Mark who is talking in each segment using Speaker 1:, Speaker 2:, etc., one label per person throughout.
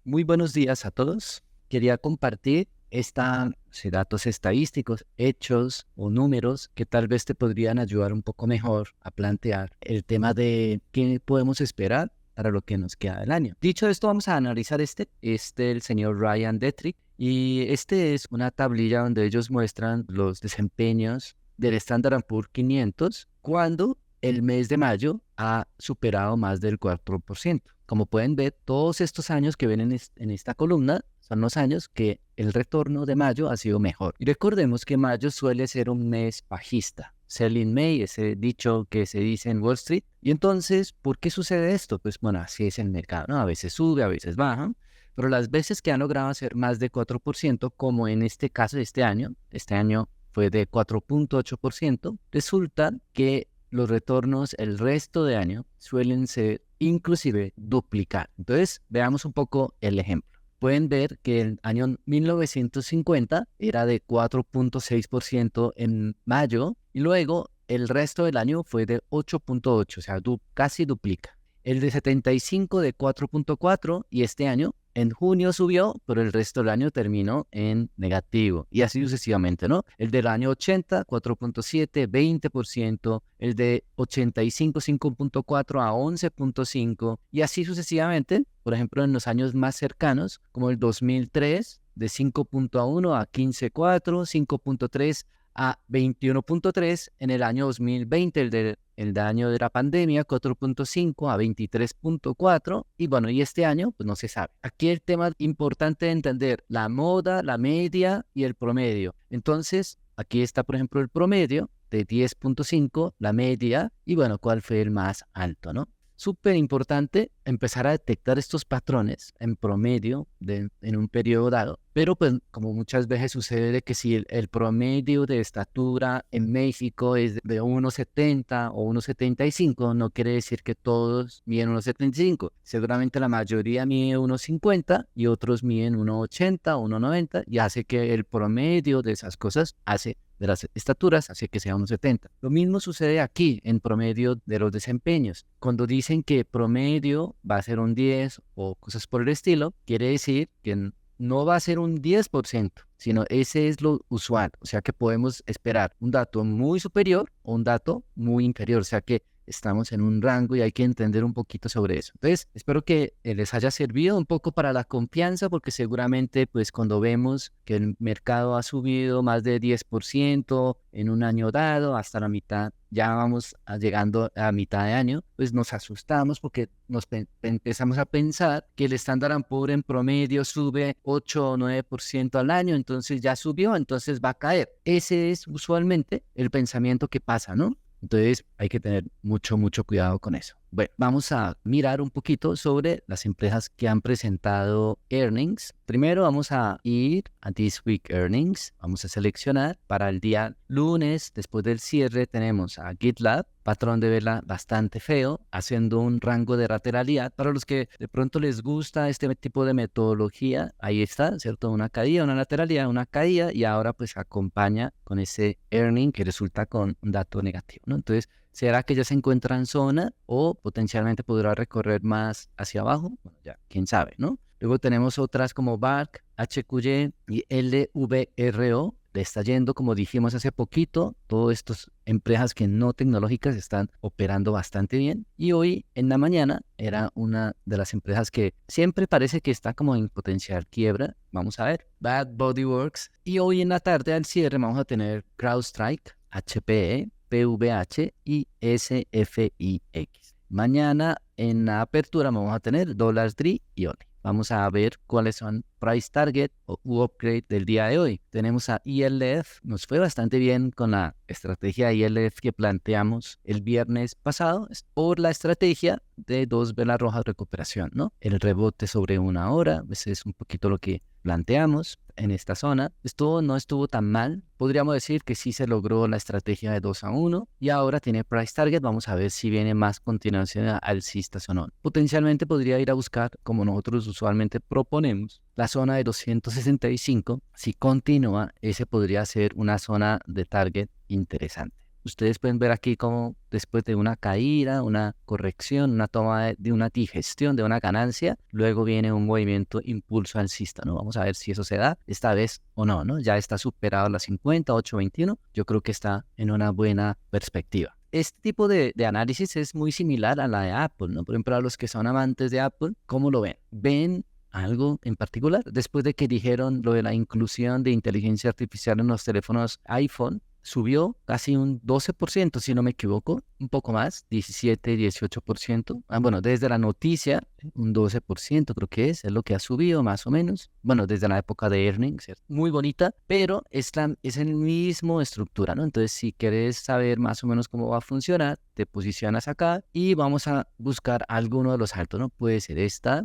Speaker 1: Muy buenos días a todos. Quería compartir datos estadísticos, hechos o números que tal vez te podrían ayudar un poco mejor a plantear el tema de qué podemos esperar para lo que nos queda del año. Dicho esto, vamos a analizar el señor Ryan Detrick, y este es una tablilla donde ellos muestran los desempeños del Standard & Poor's 500 cuando el mes de mayo ha superado más del 4%. Como pueden ver, todos estos años que ven en esta columna son los años que el retorno de mayo ha sido mejor. Y recordemos que mayo suele ser un mes bajista. Sell in May, ese dicho que se dice en Wall Street. Y entonces, ¿por qué sucede esto? Pues bueno, así es el mercado, ¿no? A veces sube, a veces baja. Pero las veces que han logrado hacer más de 4%, como en este caso de este año fue de 4.8%, resulta que los retornos el resto de año suelen ser inclusive duplicar. Entonces, veamos un poco el ejemplo. Pueden ver que el año 1950 era de 4.6% en mayo y luego el resto del año fue de 8.8%, o sea, casi duplica. El de 75 de 4.4 y este año en junio subió, pero el resto del año terminó en negativo y así sucesivamente, ¿no? El del año 80, 4.7, 20%, el de 85, 5.4 a 11.5 y así sucesivamente. Por ejemplo, en los años más cercanos, como el 2003, de 5.1 a 15.4, 5.3 a 21.3, en el año 2020, el año de la pandemia, 4.5 a 23.4, y bueno, y este año, pues no se sabe. Aquí el tema importante de entender, la moda, la media y el promedio. Entonces, aquí está, por ejemplo, el promedio de 10.5, la media, y bueno, cuál fue el más alto, ¿no? Súper importante empezar a detectar estos patrones en promedio en un periodo dado, pero pues como muchas veces sucede de que si el promedio de estatura en México es de 1.70 o 1.75, no quiere decir que todos miden 1.75. Seguramente la mayoría mide 1.50 y otros miden 1.80 o 1.90 y hace que el promedio de esas cosas de las estaturas hace que sea 1.70. Lo mismo sucede aquí en promedio de los desempeños. Cuando dicen que promedio va a ser un 10 o cosas por el estilo, quiere decir que no va a ser un 10%, sino ese es lo usual. O sea que podemos esperar un dato muy superior o un dato muy inferior. O sea que estamos en un rango y hay que entender un poquito sobre eso. Entonces, espero que les haya servido un poco para la confianza, porque seguramente, pues, cuando vemos que el mercado ha subido más de 10% en un año dado, hasta la mitad, ya vamos llegando a mitad de año, pues nos asustamos porque empezamos a pensar que el Standard & Poor's en promedio sube 8 o 9% al año, entonces ya subió, entonces va a caer. Ese es usualmente el pensamiento que pasa, ¿no? Entonces hay que tener mucho cuidado con eso. Bueno, vamos a mirar un poquito sobre las empresas que han presentado earnings. Primero vamos a ir a This Week Earnings. Vamos a seleccionar para el día lunes, después del cierre, tenemos a GitLab, patrón de vela bastante feo, haciendo un rango de lateralidad. Para los que de pronto les gusta este tipo de metodología, ahí está, ¿cierto? Una caída, una lateralidad, una caída, y ahora pues acompaña con ese earning que resulta con un dato negativo, ¿no? Entonces, ¿será que ya se encuentra en zona o potencialmente podrá recorrer más hacia abajo? Bueno, ya, quién sabe, ¿no? Luego tenemos otras como BARC, HQY y LVRO. Le está yendo, como dijimos hace poquito, todas estas empresas que no tecnológicas están operando bastante bien. Y hoy en la mañana era una de las empresas que siempre parece que está como en potencial quiebra. Vamos a ver, Bad Body Works. Y hoy en la tarde al cierre vamos a tener CrowdStrike, HPE, PVH y SFIX. Mañana en la apertura vamos a tener Dollar Tree y ONE. Vamos a ver cuáles son price target u upgrade del día de hoy. Tenemos a ILF. Nos fue bastante bien con la estrategia ILF que planteamos el viernes pasado por la estrategia de 2 velas rojas de recuperación, ¿no? El rebote sobre 1 hora, ese es un poquito lo que planteamos en esta zona. No estuvo tan mal. Podríamos decir que sí se logró la estrategia de 2-1 y ahora tiene price target. Vamos a ver si viene más continuación alcistas o no. Potencialmente podría ir a buscar, como nosotros usualmente proponemos, la zona de 265. Si continúa, ese podría ser una zona de target interesante. ustedes pueden ver aquí como después de una caída, una corrección, una toma de una digestión, de una ganancia, luego viene un movimiento impulso alcista, ¿no? Vamos a ver si eso se da esta vez o no, ¿no? Ya está superado las 50, 8.21, yo creo que está en una buena perspectiva. Este tipo de análisis es muy similar a la de Apple, ¿no? Por ejemplo, a los que son amantes de Apple, ¿cómo lo ven? ¿Ven algo en particular? Después de que dijeron lo de la inclusión de inteligencia artificial en los teléfonos iPhone, subió casi un 12%, si no me equivoco, un poco más, 17, 18%. Bueno, desde la noticia, un 12% creo que es lo que ha subido más o menos. Bueno, desde la época de earnings, ¿cierto? Muy bonita, pero es el mismo estructura, ¿no? Entonces, si quieres saber más o menos cómo va a funcionar, te posicionas acá y vamos a buscar alguno de los altos, ¿no? Puede ser esta,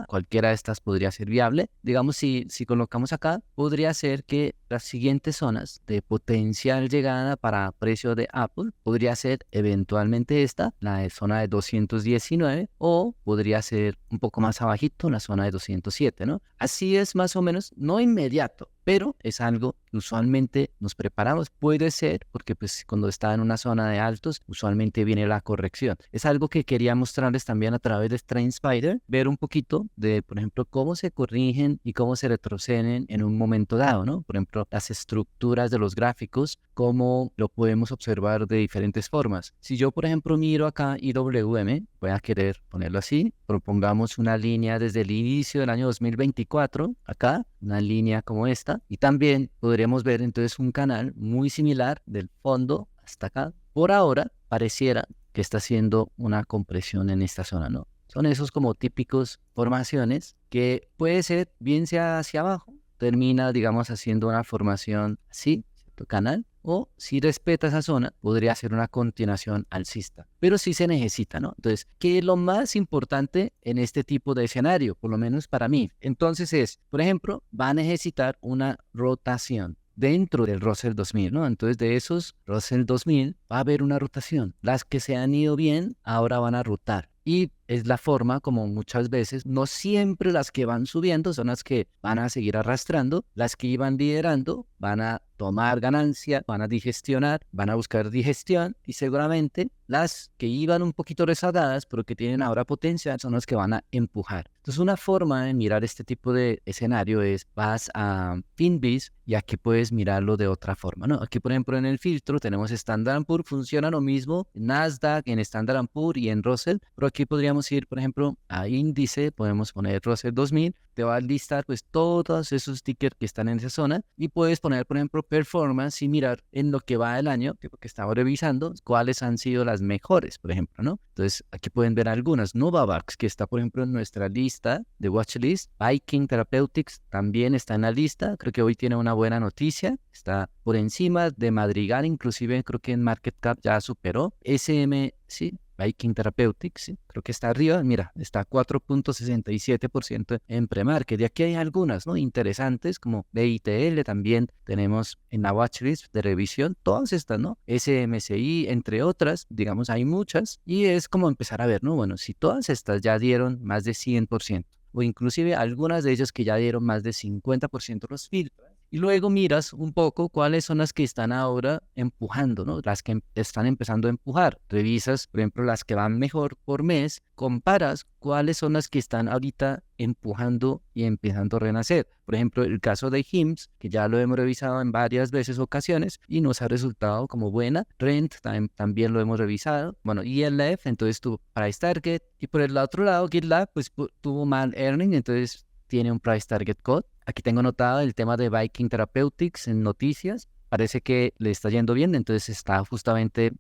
Speaker 1: cualquiera de estas podría ser viable. Digamos, si colocamos acá, podría ser que las siguientes zonas de potencial llegada para precio de Apple podría ser eventualmente esta, la zona de 219, o podría ser un poco más abajito, la zona de 207, ¿no? Así es más o menos, no inmediato, pero es algo que usualmente nos preparamos. Puede ser, porque pues cuando está en una zona de altos, usualmente viene la corrección. Es algo que quería mostrarles también a través de TrendSpider, ver un poquito de, por ejemplo, cómo se corrigen y cómo se retroceden en un momento dado, ¿no? Por ejemplo, las estructuras de los gráficos, cómo lo podemos observar de diferentes formas. Si yo, por ejemplo, miro acá IWM, voy a querer ponerlo así, propongamos una línea desde el inicio del año 2024, acá, una línea como esta, y también podríamos ver entonces un canal muy similar del fondo hasta acá. Por ahora, pareciera que está haciendo una compresión en esta zona, ¿no? Son esos como típicos formaciones que puede ser bien sea hacia abajo, termina, digamos, haciendo una formación así, ¿cierto? Canal, o si respeta esa zona, podría ser una continuación alcista. Pero sí se necesita, ¿no? Entonces, ¿qué es lo más importante en este tipo de escenario? Por lo menos para mí. Entonces es, por ejemplo, va a necesitar una rotación dentro del Russell 2000, ¿no? Entonces, de esos Russell 2000 va a haber una rotación. Las que se han ido bien, ahora van a rotar. Y es la forma como muchas veces, no siempre las que van subiendo son las que van a seguir arrastrando, las que iban liderando van a tomar ganancia, van a digestionar, van a buscar digestión y seguramente las que iban un poquito rezagadas pero que tienen ahora potencial son las que van a empujar. Entonces una forma de mirar este tipo de escenario es vas a Finviz y aquí puedes mirarlo de otra forma, ¿no? Aquí por ejemplo en el filtro tenemos Standard & Poor's, funciona lo mismo en Nasdaq, en Standard & Poor's y en Russell, pero aquí podríamos ir por ejemplo a índice, podemos poner Russell 2000, te va a listar pues todos esos tickers que están en esa zona y puedes poner por ejemplo performance y mirar en lo que va del año, que estaba revisando, cuáles han sido las mejores, por ejemplo, ¿no? Entonces aquí pueden ver algunas. Novavax, que está por ejemplo en nuestra lista de watchlist. Viking Therapeutics también está en la lista, creo que hoy tiene una buena noticia, está por encima de Madrigal, inclusive creo que en Market Cap ya superó. SM, sí, Viking Therapeutics, ¿sí? Creo que está arriba, mira, está 4.67% en premarket. Y aquí hay algunas, ¿no? Interesantes, como BITL también tenemos en la watchlist de revisión, todas estas, ¿no? SMCI, entre otras, digamos, hay muchas, y es como empezar a ver, ¿no? Bueno, si todas estas ya dieron más de 100%, o inclusive algunas de ellas que ya dieron más de 50% los filtros, y luego miras un poco cuáles son las que están ahora empujando, ¿no? Las que están empezando a empujar. Revisas, por ejemplo, las que van mejor por mes, comparas cuáles son las que están ahorita empujando y empezando a renacer. Por ejemplo, el caso de HIMSS, que ya lo hemos revisado en varias veces ocasiones y nos ha resultado como buena. Rent también lo hemos revisado. Bueno, ILF, entonces tuvo price target. Y por el otro lado, GitLab, pues tuvo mal earning, entonces tiene un price target code. Aquí tengo anotado el tema de Viking Therapeutics en noticias. Parece que le está yendo bien, entonces está justamente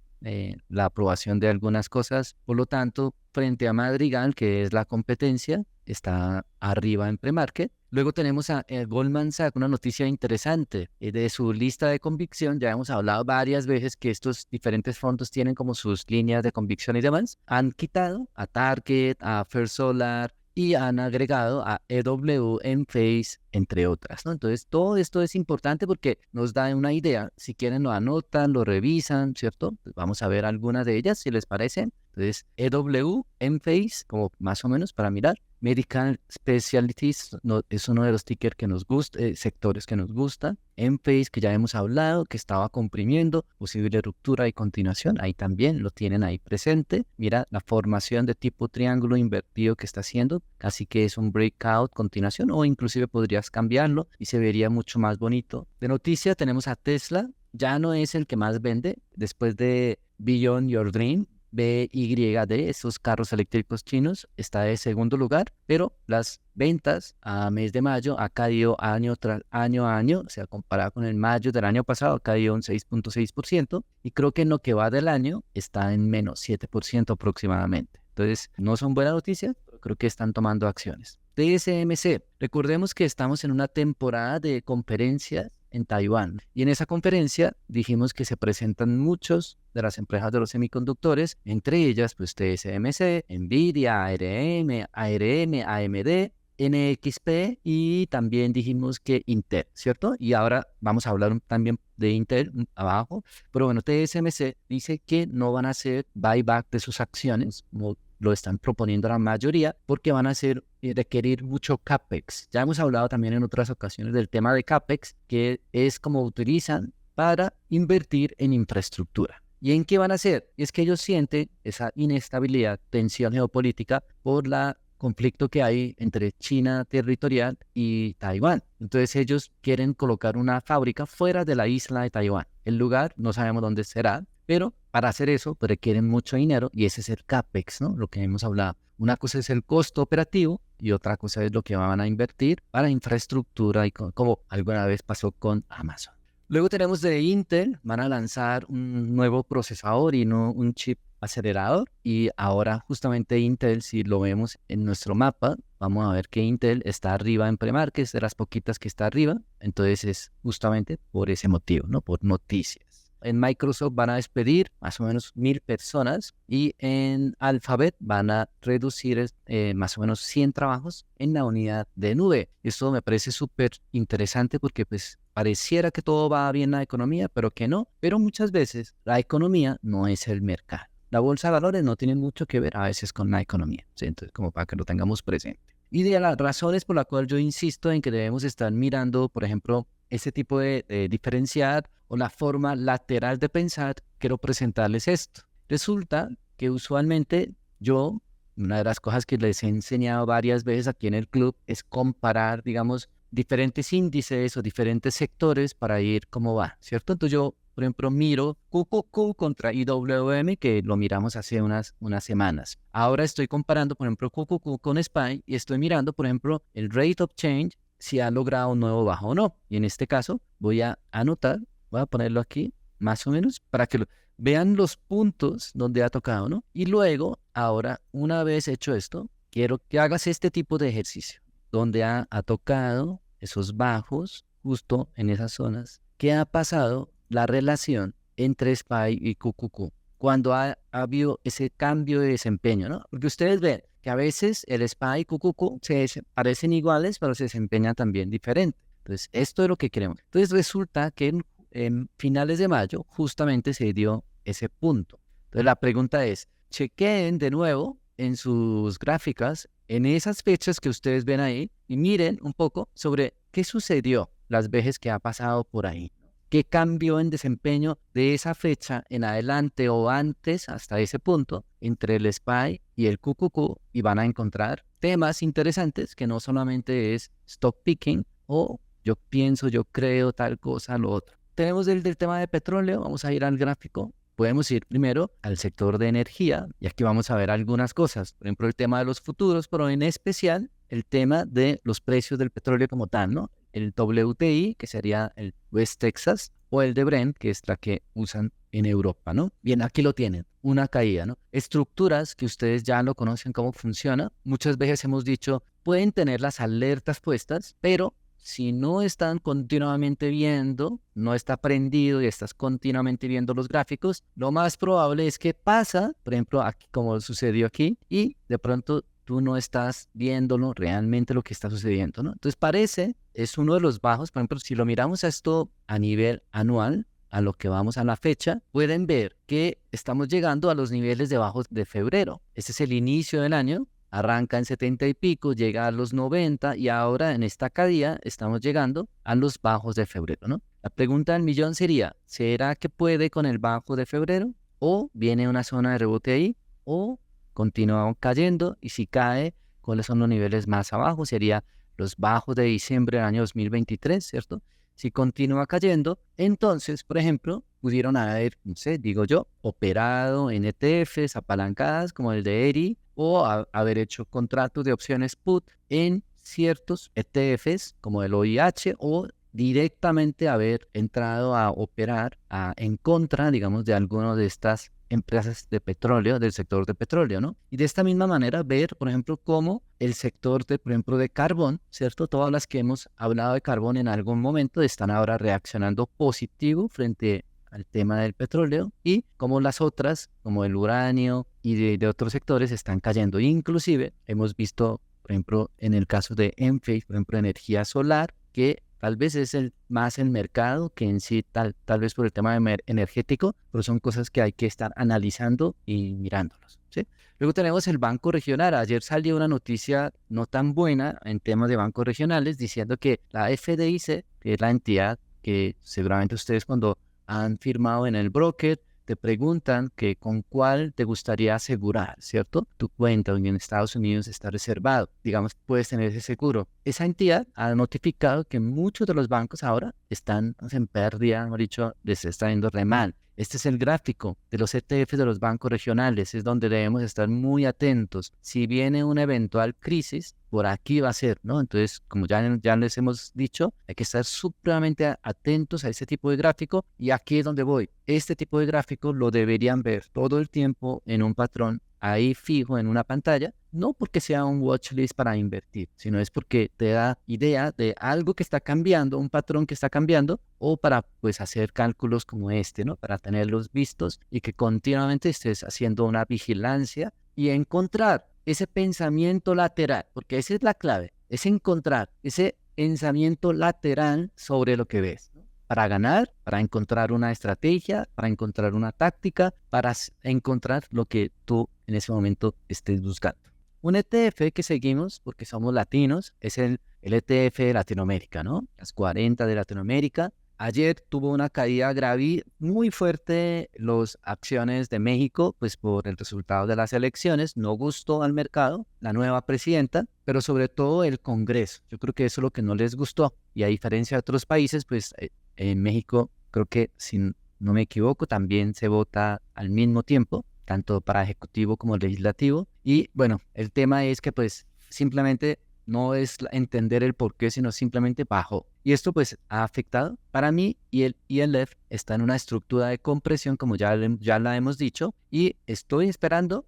Speaker 1: la aprobación de algunas cosas. Por lo tanto, frente a Madrigal, que es la competencia, está arriba en premarket. Luego tenemos a Goldman Sachs, una noticia interesante de su lista de convicción. Ya hemos hablado varias veces que estos diferentes fondos tienen como sus líneas de convicción y demás. Han quitado a Target, a First Solar, y han agregado a EW, Enphase, entre otras, ¿no? Entonces, todo esto es importante porque nos da una idea. Si quieren, lo anotan, lo revisan, ¿cierto? Pues vamos a ver algunas de ellas, si les parece. Entonces, EW, Enphase, como más o menos para mirar. Medical Specialties es uno de los tickers que nos gusta, sectores que nos gustan. Enphase, que ya hemos hablado, que estaba comprimiendo, posible ruptura y continuación, ahí también lo tienen ahí presente. Mira la formación de tipo triángulo invertido que está haciendo, casi que es un breakout, continuación, o inclusive podrías cambiarlo y se vería mucho más bonito. De noticia tenemos a Tesla, ya no es el que más vende, después de Beyond Your Dream. BYD, esos carros eléctricos chinos, está de segundo lugar, pero las ventas a mes de mayo ha caído año tras año a año, o sea, comparado con el mayo del año pasado, ha caído un 6.6%, y creo que en lo que va del año está en menos 7% aproximadamente. Entonces, no son buenas noticias, pero creo que están tomando acciones. TSMC, recordemos que estamos en una temporada de conferencias en Taiwán. Y en esa conferencia dijimos que se presentan muchos de las empresas de los semiconductores, entre ellas pues TSMC, Nvidia, ARM, AMD, NXP y también dijimos que Intel, ¿cierto? Y ahora vamos a hablar también de Intel abajo, pero bueno, TSMC dice que no van a hacer buyback de sus acciones, como lo están proponiendo la mayoría, porque van a requerir mucho CAPEX. Ya hemos hablado también en otras ocasiones del tema de CAPEX, que es como utilizan para invertir en infraestructura. ¿Y en qué van a hacer? Es que ellos sienten esa inestabilidad, tensión geopolítica por la conflicto que hay entre China territorial y Taiwán. Entonces ellos quieren colocar una fábrica fuera de la isla de Taiwán. El lugar no sabemos dónde será, pero para hacer eso pues, requieren mucho dinero y ese es el CAPEX, ¿no? Lo que hemos hablado. Una cosa es el costo operativo y otra cosa es lo que van a invertir para infraestructura y como alguna vez pasó con Amazon. Luego tenemos de Intel, van a lanzar un nuevo procesador y no un chip acelerador, y ahora justamente Intel, si lo vemos en nuestro mapa, vamos a ver que Intel está arriba en premarket, de las poquitas que está arriba, entonces es justamente por ese motivo, ¿no? Por noticias. En Microsoft van a despedir más o menos 1,000 personas y en Alphabet van a reducir más o menos 100 trabajos en la unidad de nube. Esto me parece súper interesante porque pues pareciera que todo va bien en la economía, pero que no. Pero muchas veces la economía no es el mercado. La bolsa de valores no tiene mucho que ver a veces con la economía, ¿sí? Entonces, como para que lo tengamos presente. Y de las razones por las cuales yo insisto en que debemos estar mirando, por ejemplo, ese tipo de diferenciar o la forma lateral de pensar, quiero presentarles esto. Resulta que usualmente yo, una de las cosas que les he enseñado varias veces aquí en el club es comparar, digamos, diferentes índices o diferentes sectores para ir cómo va, ¿cierto? Entonces yo, por ejemplo, miro QQQ contra IWM, que lo miramos hace unas semanas. Ahora estoy comparando, por ejemplo, QQQ con SPY y estoy mirando, por ejemplo, el rate of change, si ha logrado un nuevo bajo o no. Y en este caso voy a anotar, voy a ponerlo aquí, más o menos, para que vean los puntos donde ha tocado, ¿no? Y luego, ahora, una vez hecho esto, quiero que hagas este tipo de ejercicio, donde ha tocado esos bajos, justo en esas zonas. ¿Qué ha pasado? La relación entre SPY y QQQ, cuando ha habido ese cambio de desempeño, ¿no? Porque ustedes ven que a veces el SPY y QQQ se parecen iguales, pero se desempeñan también diferente. Entonces, esto es lo que queremos. Entonces, resulta que en finales de mayo justamente se dio ese punto. Entonces, la pregunta es, chequeen de nuevo en sus gráficas, en esas fechas que ustedes ven ahí, y miren un poco sobre qué sucedió las veces que ha pasado por ahí. ¿Qué cambió en desempeño de esa fecha en adelante o antes hasta ese punto entre el SPY y el QQQ? Y van a encontrar temas interesantes que no solamente es stock picking o yo pienso, yo creo tal cosa, lo otro. Tenemos del tema de petróleo, vamos a ir al gráfico. Podemos ir primero al sector de energía y aquí vamos a ver algunas cosas. Por ejemplo, el tema de los futuros, pero en especial el tema de los precios del petróleo como tal, ¿no? El WTI, que sería el West Texas, o el de Brent, que es la que usan en Europa, ¿no? Bien, aquí lo tienen, una caída, ¿no? Estructuras que ustedes ya lo conocen cómo funciona. Muchas veces hemos dicho, pueden tener las alertas puestas, pero si no están continuamente viendo, no está prendido y estás continuamente viendo los gráficos, lo más probable es que pasa, por ejemplo, aquí, como sucedió aquí, y de pronto tú no estás viéndolo realmente lo que está sucediendo, ¿no? Entonces es uno de los bajos. Por ejemplo, si lo miramos a esto a nivel anual, a lo que vamos a la fecha, pueden ver que estamos llegando a los niveles de bajos de febrero. Este es el inicio del año arranca en 70 y pico, llega a los 90 y ahora en esta caída estamos llegando a los bajos de febrero, ¿no? La pregunta del millón sería, ¿será que puede con el bajo de febrero? ¿O viene una zona de rebote ahí? ¿O continúa cayendo? Y si cae, ¿cuáles son los niveles más abajo? Sería los bajos de diciembre del año 2023, ¿cierto? Si continúa cayendo, entonces, por ejemplo, pudieron haber, no sé, digo yo, operado en ETFs apalancadas como el de ERI o haber hecho contratos de opciones put en ciertos ETFs como el OIH o directamente haber entrado a operar en contra, digamos, de alguna de estas empresas de petróleo, del sector de petróleo, ¿no? Y de esta misma manera ver, por ejemplo, cómo el sector de, por ejemplo, de carbón, ¿cierto? Todas las que hemos hablado de carbón en algún momento están ahora reaccionando positivo frente al tema del petróleo y cómo las otras, como el uranio y de otros sectores, están cayendo. Inclusive hemos visto, por ejemplo, en el caso de Enphase, por ejemplo, energía solar, que tal vez es más el mercado que en sí, tal vez por el tema energético, pero son cosas que hay que estar analizando y mirándolos, ¿sí? Luego tenemos el Banco Regional. Ayer salió una noticia no tan buena en temas de bancos regionales diciendo que la FDIC, que es la entidad que seguramente ustedes cuando han firmado en el broker, te preguntan que con cuál te gustaría asegurar, ¿cierto? Tu cuenta en Estados Unidos está reservado, digamos, puedes tener ese seguro. Esa entidad ha notificado que muchos de los bancos ahora están en pérdida, hemos dicho, les está yendo re mal. Este es el gráfico de los ETFs de los bancos regionales, es donde debemos estar muy atentos. Si viene una eventual crisis, por aquí va a ser, ¿no? Entonces, como ya les hemos dicho, hay que estar supremamente atentos a ese tipo de gráfico y aquí es donde voy. Este tipo de gráfico lo deberían ver todo el tiempo en un patrón ahí fijo en una pantalla, no porque sea un watchlist para invertir, sino es porque te da idea de algo que está cambiando, un patrón que está cambiando, o para pues hacer cálculos como este, ¿no? Para tenerlos vistos y que continuamente estés haciendo una vigilancia y encontrar ese pensamiento lateral, porque esa es la clave, es encontrar ese pensamiento lateral sobre lo que ves, ¿no? Para ganar, para encontrar una estrategia, para encontrar una táctica, para encontrar lo que tú en ese momento estés buscando. Un ETF que seguimos, porque somos latinos, es el ETF de Latinoamérica, ¿no? Las 40 de Latinoamérica. Ayer tuvo una caída grave muy fuerte las acciones de México, pues por el resultado de las elecciones. No gustó al mercado la nueva presidenta, pero sobre todo el Congreso. Yo creo que eso es lo que no les gustó. Y a diferencia de otros países, pues en México creo que, si no me equivoco, también se vota al mismo tiempo, tanto para ejecutivo como legislativo. Y bueno, el tema es que pues simplemente no es entender el por qué, sino simplemente bajó. Y esto pues ha afectado para mí, y el ILF está en una estructura de compresión, como ya la hemos dicho, y estoy esperando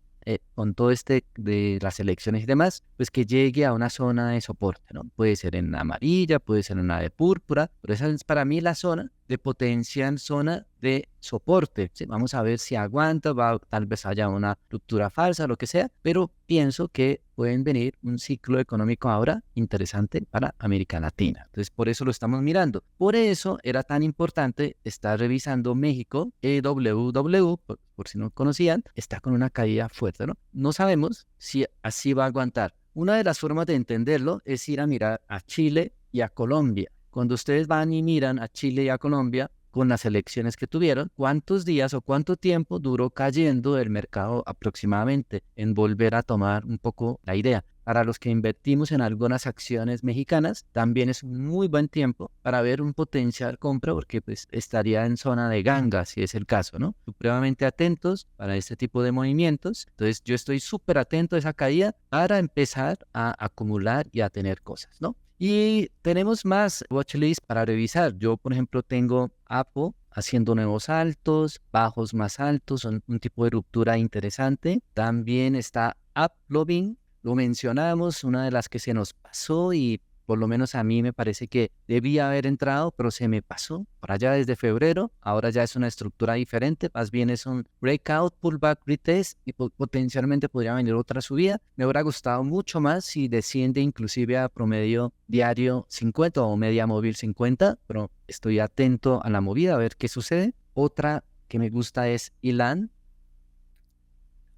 Speaker 1: con todo de las elecciones y demás, pues que llegue a una zona de soporte, ¿no? Puede ser en amarilla, puede ser en una de púrpura, pero esa es para mí la zona de potencial, zona de soporte, ¿sí? Vamos a ver si aguanta, tal vez haya una ruptura falsa, lo que sea, pero pienso que pueden venir un ciclo económico ahora interesante para América Latina. Entonces, por eso lo estamos mirando. Por eso era tan importante estar revisando México. EWW, por si no conocían, está con una caída fuerte, ¿no? No sabemos si así va a aguantar. Una de las formas de entenderlo es ir a mirar a Chile y a Colombia. Cuando ustedes van y miran a Chile y a Colombia, con las elecciones que tuvieron, ¿cuántos días o cuánto tiempo duró cayendo el mercado aproximadamente en volver a tomar un poco la idea? Para los que invertimos en algunas acciones mexicanas, también es un muy buen tiempo para ver un potencial compra, porque pues estaría en zona de ganga, si es el caso, ¿no? Supremamente atentos para este tipo de movimientos. Entonces yo estoy súper atento a esa caída para empezar a acumular y a tener cosas, ¿no? Y tenemos más watchlist para revisar. Yo, por ejemplo, tengo Apple haciendo nuevos altos, bajos más altos, son un tipo de ruptura interesante. También está AppLovin, lo mencionamos, una de las que se nos pasó y por lo menos a mí me parece que debía haber entrado, pero se me pasó por allá desde febrero. Ahora ya es una estructura diferente, más bien es un breakout, pullback, retest y potencialmente podría venir otra subida. Me hubiera gustado mucho más si desciende inclusive a promedio diario 50 o media móvil 50, pero estoy atento a la movida a ver qué sucede. Otra que me gusta es Elan.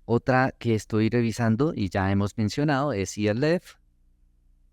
Speaker 1: Otra que estoy revisando y ya hemos mencionado es ELF,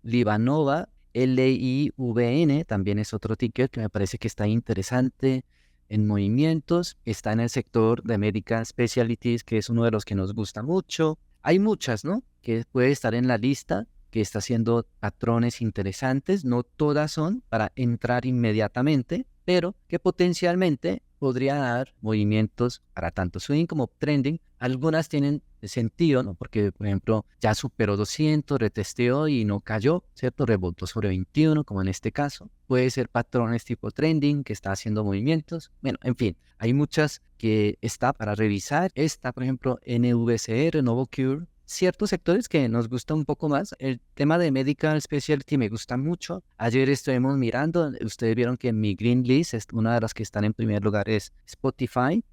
Speaker 1: Livanova, LIVN, también es otro ticker que me parece que está interesante en movimientos. Está en el sector de Medical Specialties, que es uno de los que nos gusta mucho. Hay muchas, ¿no? Que puede estar en la lista, que está haciendo patrones interesantes. No todas son para entrar inmediatamente, pero que potencialmente podría dar movimientos para tanto swing como trending. Algunas tienen sentido, ¿no? Porque, por ejemplo, ya superó 200, retesteó y no cayó, ¿cierto? Rebotó sobre 21, como en este caso. Puede ser patrones tipo trending, que está haciendo movimientos. Bueno, en fin, hay muchas que está para revisar. Está, por ejemplo, NVCR, Novocure. Ciertos sectores que nos gusta un poco más. El tema de Medical Specialty me gusta mucho. Ayer estuvimos mirando, ustedes vieron que en mi Green List, una de las que están en primer lugar es Spotify.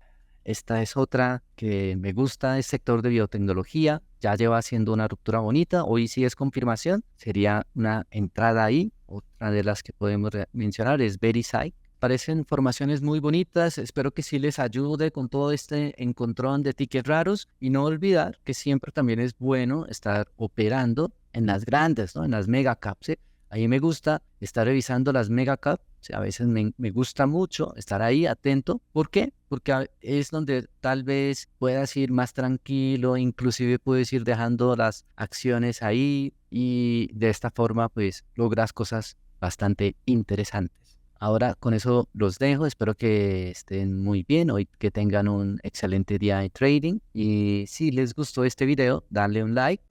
Speaker 1: Esta es otra que me gusta, es sector de biotecnología. Ya lleva haciendo una ruptura bonita. Hoy sí es confirmación. Sería una entrada ahí. Otra de las que podemos mencionar es Verisign. Parecen formaciones muy bonitas. Espero que sí les ayude con todo este encontrón de tickets raros. Y no olvidar que siempre también es bueno estar operando en las grandes, ¿no? En las mega caps, ¿sí? A mí me gusta estar revisando las mega caps. O sea, a veces me gusta mucho estar ahí atento. ¿Por qué? Porque es donde tal vez puedas ir más tranquilo, inclusive puedes ir dejando las acciones ahí y de esta forma pues logras cosas bastante interesantes. Ahora con eso los dejo, espero que estén muy bien hoy, que tengan un excelente día de trading y si les gustó este video, dale un like.